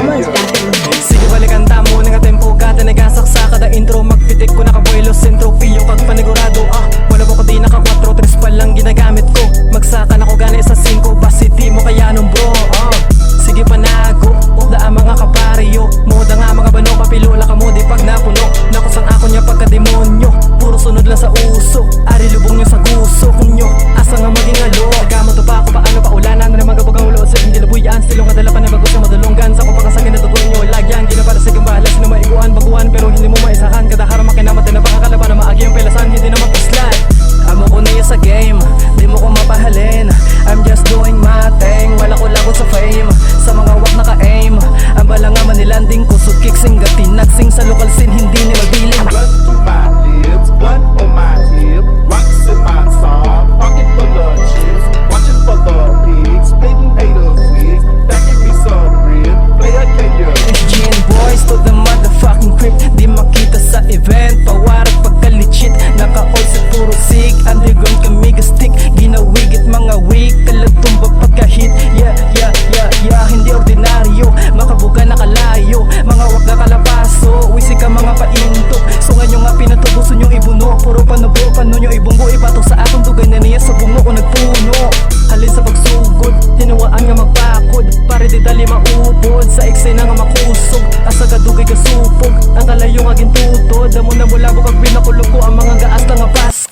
Sige balikan tamo nga tempo kada nagasaksa kada intro magpitik ko nakabuelo sentro piyong kag panigurado wala ko di naka 4-3 pa lang ginagamit ko magsaka na ko gani sa 5 basiti mo kaya nung bro sige panago daan mga kaparyo moda nga mga bano papilula ka mo di pag napuno nakusang ako niya pagka-demonyo puro sunod lang sa uso ari lubong nyo sa guso kunyo asa nga maging alo nagaman to pa ako paano pa ulanan na magabog ang ulo sa hindi labuyan silong kadala pa na bago sa madulunggan sa kupakasakin na tugon nyo lagyan gina para sa gambalas na maiguan baguan pero hindi mo maisahan kada harap makinamat na pakakalaban na maagi ang pelasan hindi na mapuslan amo ko na iya sa game di mo ko mapahalin I'm just doing my thing wala ko lagot sa fame sa mga wak naka-aim ang bala nga manilanding ko so kick sing gatin nagsing sa local scene hindi ni magbiling blood to my lips, blood on my hip, rocks in my song, pocket full of chips, watching for the pigs, splitting haters wigs, that give me some rib, player can you SGN boys to the motherfucking crib di makita sa event pawarat pagka-legit naka-all sa puro sig underground kami gastik ginawigit mga weak kalatumba pagka-hit yeah hindi ordinaryo makabuga nakalayo mga wag na kalapaso wisi ka mga painto so nga nga pinatubuso nyo ibuno puro panubo pano nyo ibunggo ipatok sa akong dugay na niya sa bungo o nagpuno halin sa pagsugod tinuwaan nga magpakod pare di dali maupod sa eksena nga makusog asa kadugay kasupog ang kalayo nga gintuto damo na mula bukag pinakulog ko ang mga gaas nga pas